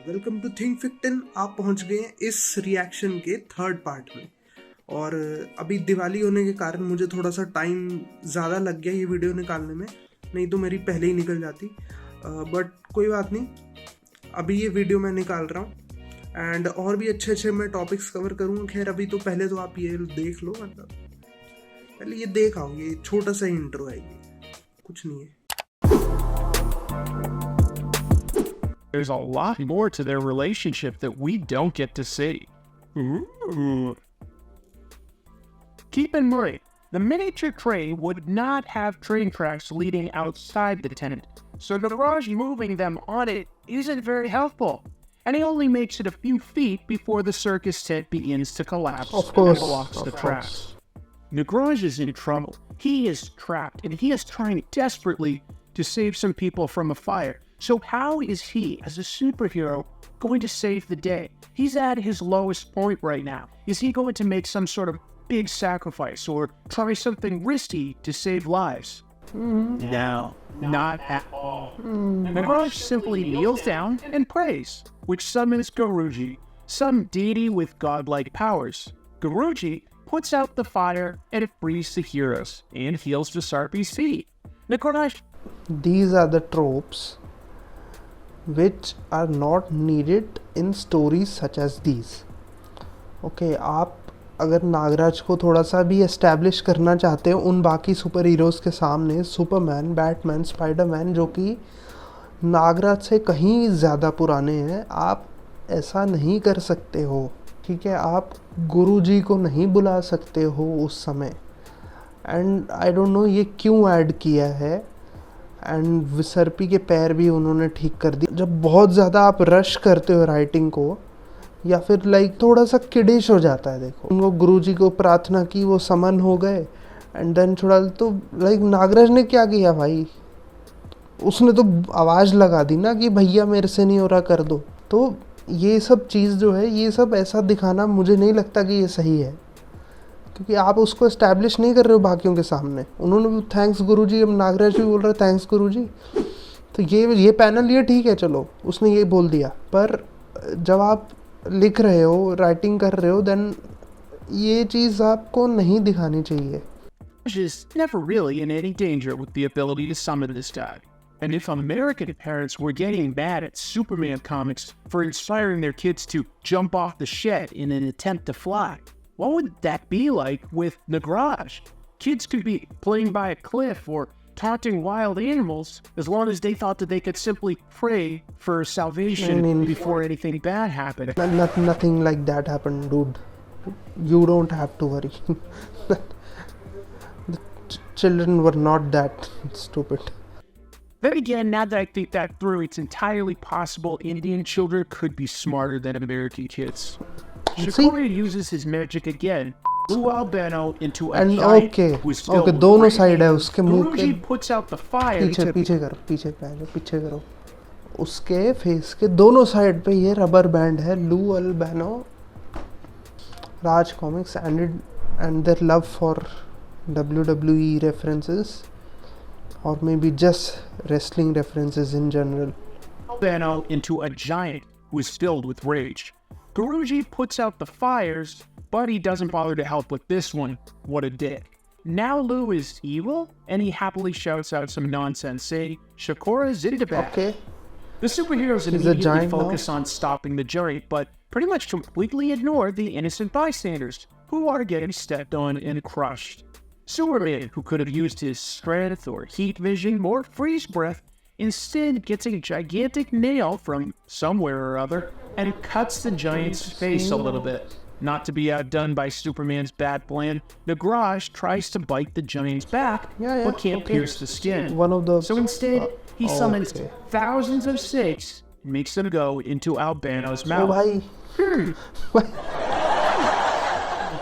Welcome to think फिक्टन। आप पहुंच गए हैं इस रिएक्शन के थर्ड पार्ट में। और अभी दिवाली होने के कारण मुझे थोड़ा सा टाइम ज़्यादा लग गया ये वीडियो निकालने में, नहीं तो मेरी पहले ही निकल जाती। बट कोई बात नहीं, अभी ये वीडियो मैं निकाल रहा हूँ एंड और भी अच्छे अच्छे मैं टॉपिक्स कवर करूँगा। खैर अभी तो पहले तो आप ये देख लो, मतलब पहले ये देख आओ। ये छोटा सा इंट्रो है, ये कुछ नहीं है। There's a lot more to their relationship that we don't get to see. Ooh. Keep in mind, the miniature train would not have train tracks leading outside the tent, so the garage moving them on it isn't very helpful. And he only makes it a few feet before the circus tent begins to collapse and blocks the tracks. Nagraj is in trouble. He is trapped, and he is trying desperately to save some people from a fire. So how is he, as a superhero, going to save the day? He's at his lowest point right now. Is he going to make some sort of big sacrifice or try something risky to save lives? No, not at all. Nagraj simply kneels down and prays, which summons Guruji, some deity with godlike powers. Guruji puts out the fire and it frees the heroes and heals Visarpi's feet. Nagraj. These are the tropes which are not needed in stories such as these. Okay, आप अगर नागराज को थोड़ा सा भी establish करना चाहते हो उन बाकी सुपर हीरोज़ के सामने, सुपरमैन, बैटमैन, स्पाइडरमैन, जो कि नागराज से कहीं ज़्यादा पुराने हैं, आप ऐसा नहीं कर सकते हो। ठीक है, आप गुरुजी को नहीं बुला सकते हो उस समय। एंड आई डोंट नो ये क्यों ऐड किया है। एंड विसर्पी के पैर भी उन्होंने ठीक कर दिए। जब बहुत ज़्यादा आप रश करते हो राइटिंग को, या फिर लाइक थोड़ा सा किडिश हो जाता है। देखो, उनको गुरुजी को प्रार्थना की, वो समन हो गए एंड देन छोड़ा। तो लाइक नागराज ने क्या किया भाई, उसने तो आवाज़ लगा दी ना कि भैया मेरे से नहीं हो रहा, कर दो। तो ये सब चीज़ जो है, ये सब ऐसा दिखाना मुझे नहीं लगता कि ये सही है, क्योंकि आप उसको एस्टैब्लिश नहीं कर रहे हो बाकियों के सामने। उन्होंने भी थैंक्स गुरुजी, अब नागराज भी बोल रहे थैंक्स गुरुजी। तो ये पैनल ये ठीक है, चलो उसने ये बोल दिया, पर जब आप लिख रहे हो, राइटिंग कर रहे हो, देन ये चीज़ आपको नहीं दिखानी चाहिए। Is never really in any danger with the ability to summon this guy. And if American parents were getting mad at Superman comics for inspiring their kids to jump off the shed in an attempt to fly, what would that be like with Nagraj? Kids could be playing by a cliff or taunting wild animals as long as they thought that they could simply pray for salvation before anything bad happened. Nothing like that happened, dude. You don't have to worry. The children were not that stupid. Then again, now that I think that through, it's entirely possible Indian children could be smarter than American kids. Shakura uses his magic again. Lou Albano into a giant who's filled with दोनों side है उसके मुंह के। Guruji puts out the fire. पीछे करो। उसके face के दोनों साइड पे ये रबर बैंड है। Lu अल्बानो, Raj comics and their love for WWE references, or maybe just wrestling references in general. Albano into a giant who is filled with rage. Guruji puts out the fires, but he doesn't bother to help with this one. What a dick. Now Lou is evil, and he happily shouts out some nonsense, saying, Shakura Zindabat. Okay. The superheroes immediately focus on stopping the giant, but pretty much completely ignore the innocent bystanders, who are getting stepped on and crushed. Superman, who could have used his strength or heat vision or freeze breath, instead gets a gigantic nail from somewhere or other and cuts the giant's face a little bit. Not to be outdone by Superman's bad plan, Nagraj tries to bite the giant's back, but can't pierce the skin. So instead, he summons thousands of snakes and makes them go into Albano's mouth.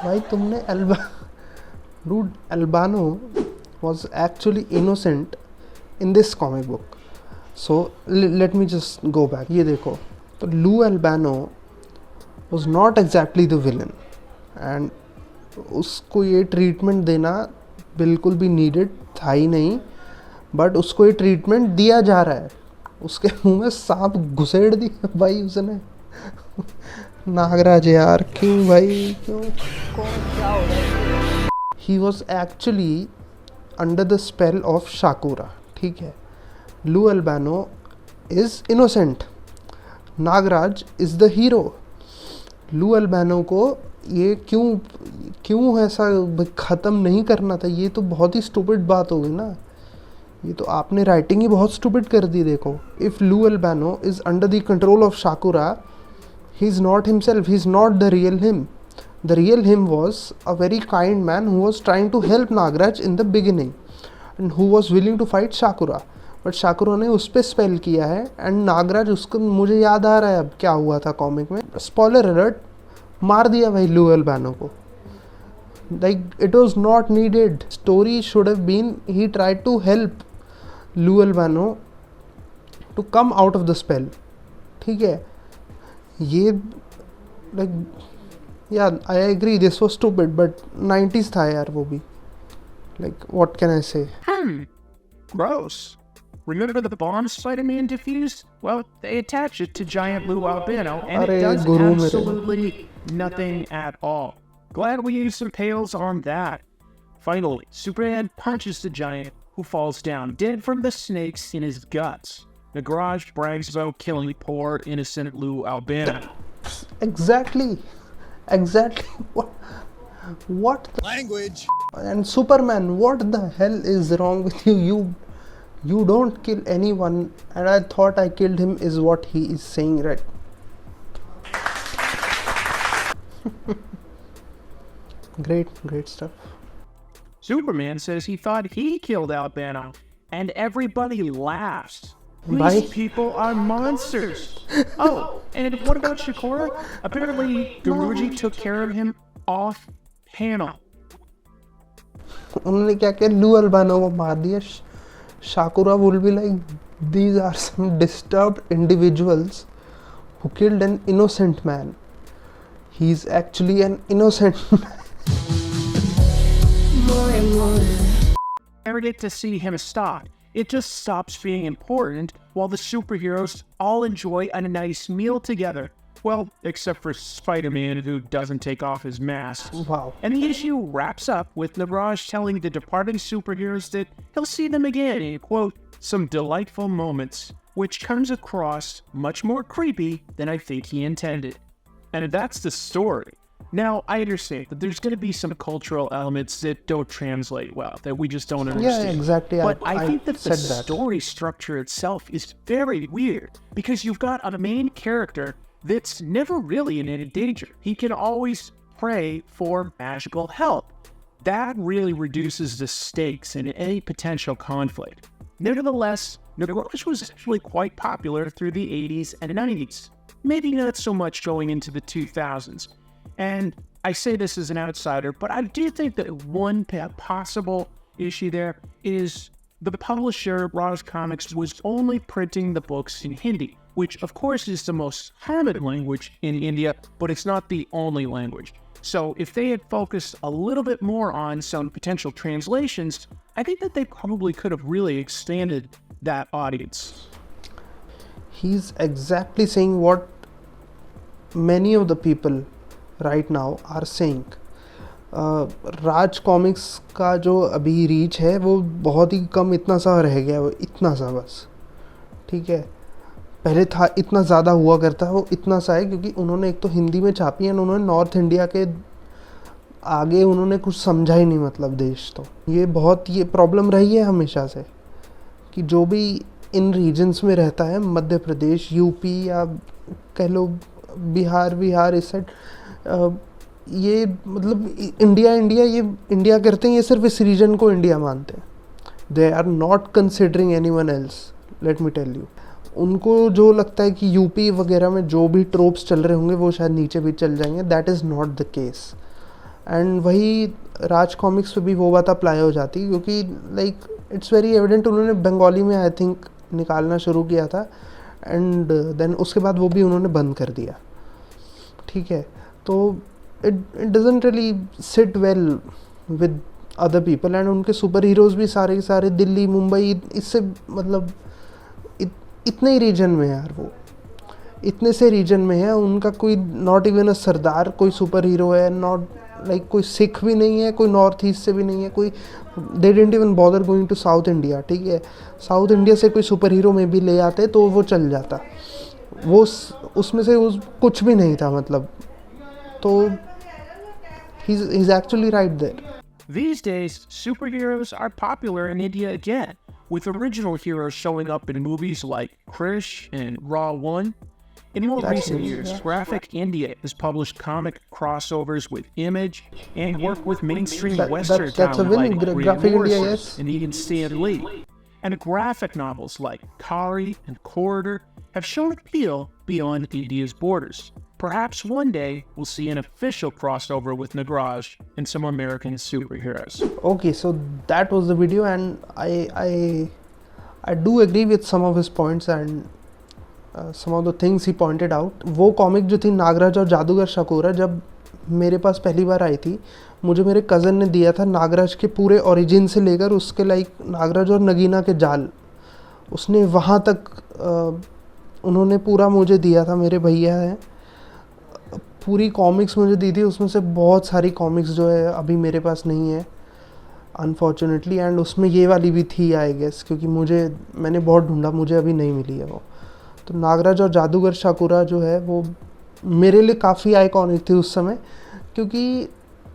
भाई तुमने Dude, Albano was actually innocent in this comic book. So let me just go back. ये देखो, तो Lou Albano was not exactly the villain, and उसको ये treatment देना बिल्कुल भी नीडेड था ही नहीं, बट उसको ये ट्रीटमेंट दिया जा रहा है। उसके मुंह में सांप घुसेड़ दिया भाई उसने। नागराज यार क्यों भाई, क्यों, कौन, क्या हो रहा है? He was actually under the spell of Shakura, ठीक है। Lu Albano is innocent, Nagraj is the hero. Lu Albano को ये क्यों ऐसा ख़त्म नहीं करना था? ये तो बहुत ही स्टूपिड बात हो गई ना, ये तो आपने राइटिंग ही बहुत स्टूपिड कर दी। देखो, if Lu Albano is under the control of Shakura, he is not himself, he is not the real him. The real him was a very kind man who was trying to help Nagraj in the beginning and who was willing to fight Shakura. But Shakura ने उस पर spell किया है and Nagraj उसको, मुझे याद आ रहा है अब क्या हुआ था कॉमिक में, स्पॉइलर अलर्ट, मार दिया भाई लू अल्बानो को। Like it was not needed, story should have been he tried to help Lu Albano to come out of the spell, ठीक है। ये like yeah I agree this was stupid but 90s था यार वो भी। Like what can I से? Gross. Remember the bomb Spider-Man defused? Well, they attach it to giant Lou Albano, and it does absolutely nothing at all. Glad we used some pails on that. Finally, Superman punches the giant, who falls down dead from the snakes in his guts. Nagraj brags about killing poor, innocent Lou Albano. Exactly. What the language? And Superman, what the hell is wrong with you? You don't kill anyone, and I thought I killed him, is what he is saying, right? Great stuff. Superman says he thought he killed Albano, and everybody laughs. Bye. These people are monsters. Oh, and what about Shakura? Apparently, Guruji took care of him off panel. उन्होंने क्या किया? लू Albano को मार दिया। शाकुरा will be like, these are some disturbed individuals who killed an innocent man. He's actually an innocent man. Never get to see him stop. It just stops being important while the superheroes all enjoy a nice meal together. Well, except for Spider-Man, who doesn't take off his mask. Wow. And the issue wraps up with Nagraj telling the departing superheroes that he'll see them again in, quote, some delightful moments, which comes across much more creepy than I think he intended. And that's the story. Now, I understand that there's going to be some cultural elements that don't translate well, that we just don't understand. Yeah, exactly. But I think that the story structure itself is very weird, because you've got a main character that's never really in any danger. He can always pray for magical help. That really reduces the stakes in any potential conflict. Nevertheless, Nagraj was actually quite popular through the 80s and 90s. Maybe not so much going into the 2000s. And I say this as an outsider, but I do think that one possible issue there is the publisher, Raj Comics, was only printing the books in Hindi, which of course is the most common language in India, but it's not the only language. So if they had focused a little bit more on some potential translations, I think that they probably could have really expanded that audience. He's exactly saying what many of the people right now are saying. Raj comics का जो अभी reach है वो बहुत ही कम, इतना सा रह गया, वो इतना सा बस, ठीक है। पहले था इतना ज़्यादा हुआ करता है, वो इतना सा है क्योंकि उन्होंने एक तो हिंदी में छापी है, उन्होंने नॉर्थ इंडिया के आगे उन्होंने कुछ समझा ही नहीं, मतलब देश। तो ये प्रॉब्लम रही है हमेशा से कि जो भी इन रीजन्स में रहता है, मध्य प्रदेश, यूपी या कह लो बिहार इस साइड, ये मतलब इंडिया ये इंडिया करते हैं, ये सिर्फ इस रीजन को इंडिया मानते हैं। They are not considering anyone else, let me tell you. उनको जो लगता है कि यूपी वगैरह में जो भी ट्रोप्स चल रहे होंगे वो शायद नीचे भी चल जाएंगे, that is not the case. And वही राज कॉमिक्स पे भी वो बात अप्लाई हो जाती है क्योंकि लाइक इट्स वेरी एविडेंट, उन्होंने बंगाली में आई थिंक निकालना शुरू किया था एंड देन उसके बाद वो भी उन्होंने बंद कर दिया, ठीक है। तो it doesn't really sit well with other people, and उनके सुपर हीरोज़ भी सारे दिल्ली मुंबई, इससे मतलब इतने ही रीजन में है यार, वो इतने से रीजन में है, उनका कोई नॉट इवन अ सरदार कोई सुपर हीरो है, नॉट लाइक कोई सिख भी नहीं है, कोई नॉर्थ ईस्ट से भी नहीं है, कोई they didn't even bother going to South India, ठीक है। साउथ इंडिया से कोई सुपर हीरो में भी ले आते तो वो चल जाता, वो उसमें से कुछ भी नहीं था मतलब, तो he's actually right there. These days, superheroes are popular in India again, with original heroes showing up in movies like Krish and Raw 1. In more recent years, Graphic India has published comic crossovers with Image and worked with mainstream Western that's a talent win. like Grant Graphic India, Morrison yes. and even Stan Lee. And graphic novels like Kari and Corridor have shown appeal beyond India's borders. Perhaps one day we'll see an official crossover with Nagraj and some American superheroes. Okay, so that was the video, and I do agree with some of his points and some of the things he pointed out. वो comic जो थी नागराज और जादूगर शाकुरा, जब मेरे पास पहली बार आई थी, मुझे मेरे कज़न ने दिया था नागराज के पूरे ओरिजिन से लेकर उसके लाइक नागराज और नगीना के जाल, उसने वहाँ तक उन्होंने पूरा मुझे दिया था, मेरे भैया हैं, पूरी कॉमिक्स मुझे दी थी। उसमें से बहुत सारी कॉमिक्स जो है अभी मेरे पास नहीं है अनफॉर्चुनेटली, एंड उसमें ये वाली भी थी आई गेस, क्योंकि मैंने बहुत ढूंढा, मुझे अभी नहीं मिली है वो। तो नागराज और जादूगर शाकुरा जो है वो मेरे लिए काफ़ी आइकॉनिक थी उस समय, क्योंकि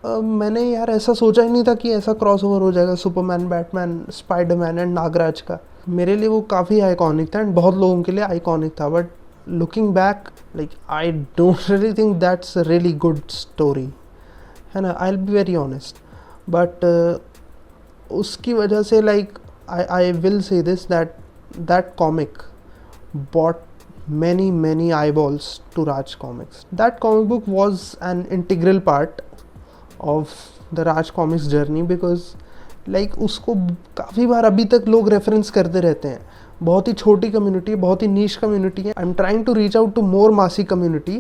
मैंने यार ऐसा सोचा ही नहीं था कि ऐसा क्रॉसओवर हो जाएगा Superman, Batman, Spiderman and Nagraj का। मेरे लिए वो काफ़ी आइकॉनिक था एंड बहुत लोगों के लिए आइकॉनिक था, but looking back, like I don't really think that's a really good story, है ना, I'll be very honest, but उसकी वजह से like I will say this, that comic brought many eyeballs to Raj Comics. That comic book was an integral part of the Raj Comics journey, because like उसको काफ़ी बार अभी तक लोग reference करते रहते हैं। बहुत ही छोटी कम्युनिटी है, बहुत ही नीश कम्युनिटी है। I am trying to reach out to more massy community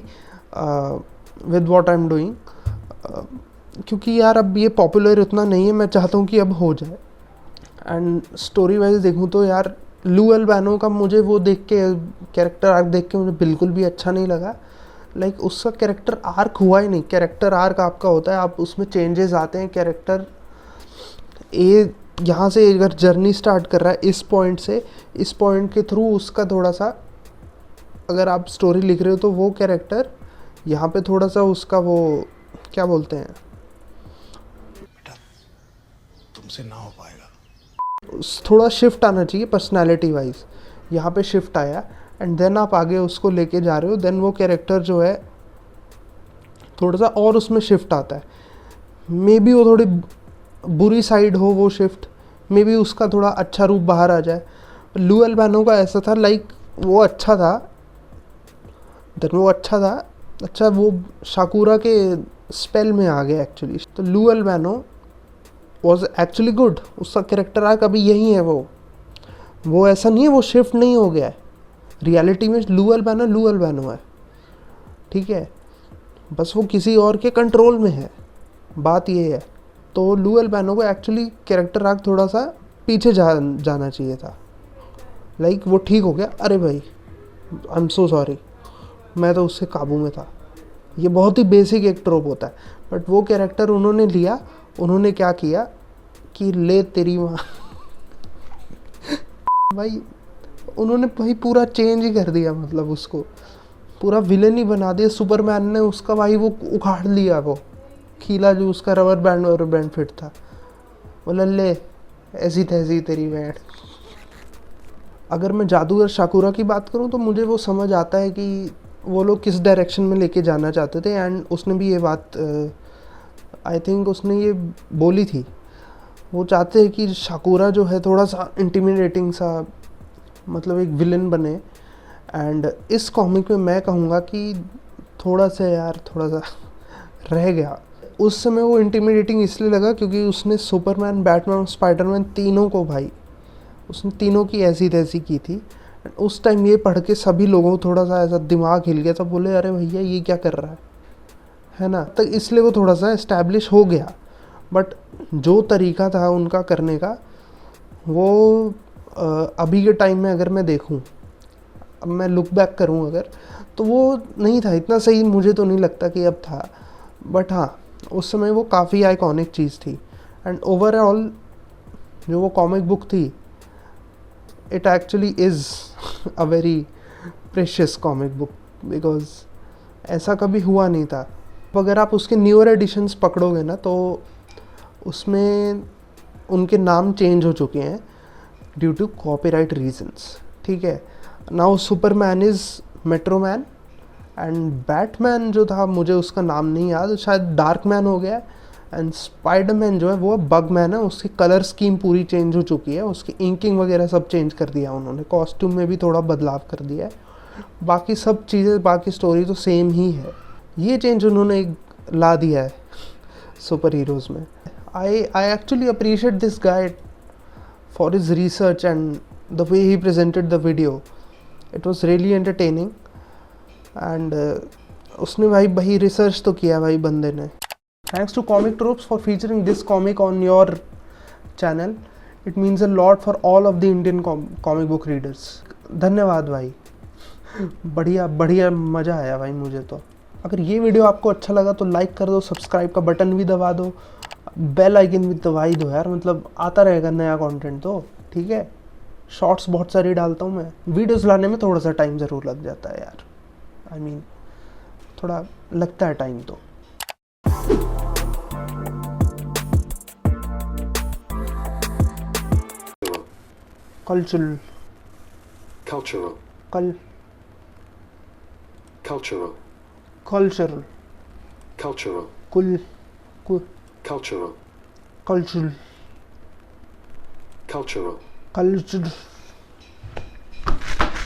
with what I am doing, क्योंकि यार अब ये पॉपुलर उतना नहीं है, मैं चाहता हूँ कि अब हो जाए। एंड स्टोरी वाइज देखूँ तो यार लू अल्बानो का मुझे वो देख के, कैरेक्टर आर्क देख के मुझे बिल्कुल भी अच्छा नहीं लगा। लाइक उसका कैरेक्टर आर्क हुआ ही नहीं। कैरेक्टर आर्क आपका होता है, आप उसमें चेंजेस आते हैं, कैरेक्टर यहाँ से अगर जर्नी स्टार्ट कर रहा है इस पॉइंट से, इस पॉइंट के थ्रू उसका थोड़ा सा अगर आप स्टोरी लिख रहे हो तो वो कैरेक्टर यहाँ पे थोड़ा सा उसका वो क्या बोलते हैं, तुमसे ना हो पाएगा, थोड़ा शिफ्ट आना चाहिए पर्सनालिटी वाइज। यहाँ पे शिफ्ट आया एंड देन आप आगे उसको लेके जा रहे हो, देन वो कैरेक्टर जो है थोड़ा सा और उसमें शिफ्ट आता है। मे बी वो थोड़ी बुरी साइड हो वो शिफ्ट, मे बी उसका थोड़ा अच्छा रूप बाहर आ जाए। लू अल्बानो का ऐसा था, लाइक वो अच्छा था, देन वो अच्छा था, अच्छा वो शाकुरा के स्पेल में आ गया एक्चुअली। तो लू अल्बानो वॉज एक्चुअली गुड, उसका कैरेक्टर आर्क अभी यही है, वो ऐसा नहीं है, वो शिफ्ट नहीं हो गया है। रियलिटी में लू अल्बानो है, ठीक है, बस वो किसी और के कंट्रोल में है, बात ये है। तो लू अल्बानो को एक्चुअली कैरेक्टर आर्क थोड़ा सा पीछे जाना चाहिए था। लाइक वो ठीक हो गया, अरे भाई आई एम सो सॉरी, मैं तो उससे काबू में था। ये बहुत ही बेसिक एक ट्रोप होता है, बट वो कैरेक्टर उन्होंने लिया, उन्होंने क्या किया कि ले तेरी माँ भाई उन्होंने भाई पूरा चेंज ही कर दिया, मतलब उसको पूरा विलेन ही बना दिया। सुपरमैन ने उसका भाई वो उखाड़ लिया, वो खीला जो उसका रबर बैंड फिट था, बोला ले ऐसी तैसी तेरी बैंड। अगर मैं जादूगर शाकुरा की बात करूं तो मुझे वो समझ आता है कि वो लोग किस डायरेक्शन में लेके जाना चाहते थे, एंड उसने भी ये बात आई थिंक उसने ये बोली थी, वो चाहते हैं कि शाकुरा जो है थोड़ा सा इंटिमिडेटिंग सा, मतलब एक विलन बने। एंड इस कॉमिक में मैं कहूँगा कि थोड़ा सा रह गया। उस समय वो इंटिमिडेटिंग इसलिए लगा क्योंकि उसने सुपरमैन, बैटमैन, स्पाइडरमैन तीनों को भाई उसने तीनों की ऐसी तैसी की थी। उस टाइम ये पढ़ के सभी लोगों को थोड़ा सा ऐसा दिमाग हिल गया था, बोले अरे भैया ये क्या कर रहा है ना। तो इसलिए वो थोड़ा सा इस्टेब्लिश हो गया, बट जो तरीका था उनका करने का वो अभी के टाइम में अगर मैं देखूं अब मैं लुक बैक करूँ अगर, तो वो नहीं था इतना सही, मुझे तो नहीं लगता कि अब था, बट हाँ उस समय वो काफ़ी आइकॉनिक चीज़ थी। एंड ओवरऑल जो वो कॉमिक बुक थी, it actually is a very precious comic book, because ऐसा कभी हुआ नहीं था। अगर आप उसके न्यूअर एडिशंस पकड़ोगे ना, तो उसमें उनके नाम चेंज हो चुके हैं ड्यू टू कॉपीराइट रीजंस, ठीक है। Now Superman is Metro Man, and Batman जो था मुझे उसका नाम नहीं याद, शायद डार्क मैन हो गया, एंड स्पाइडरमैन जो है वो बगमैन है। उसकी कलर स्कीम पूरी चेंज हो चुकी है, उसकी इंकिंग वगैरह सब चेंज कर दिया उन्होंने, कॉस्ट्यूम में भी थोड़ा बदलाव कर दिया है, बाकी सब चीज़ें, बाकी स्टोरी तो सेम ही है। ये चेंज उन्होंने ला दिया है सुपर हीरोज़ में। I actually appreciate this guy for his research and the way he presented the video, it was really entertaining. And उसने भाई रिसर्च तो किया भाई बंदे ने। Thanks to Comic Tropes for featuring this comic on your channel, it means a lot for all of the Indian comic book readers. धन्यवाद भाई, बढ़िया बढ़िया मज़ा आया भाई मुझे तो। अगर ये वीडियो आपको अच्छा लगा तो लाइक कर दो, सब्सक्राइब का बटन भी दबा दो, बेल आइकन भी दबाई दो यार, मतलब आता रहेगा नया कंटेंट तो, ठीक है। शॉर्ट्स बहुत सारी डालता हूँ मैं, वीडियोस लाने में थोड़ा सा टाइम ज़रूर लग जाता है यार, आई मीन थोड़ा लगता है टाइम तो। Cultural Cultural. Cultural. Cultural Cultural. कुल Cultural. Cultural Cultural. कल्चर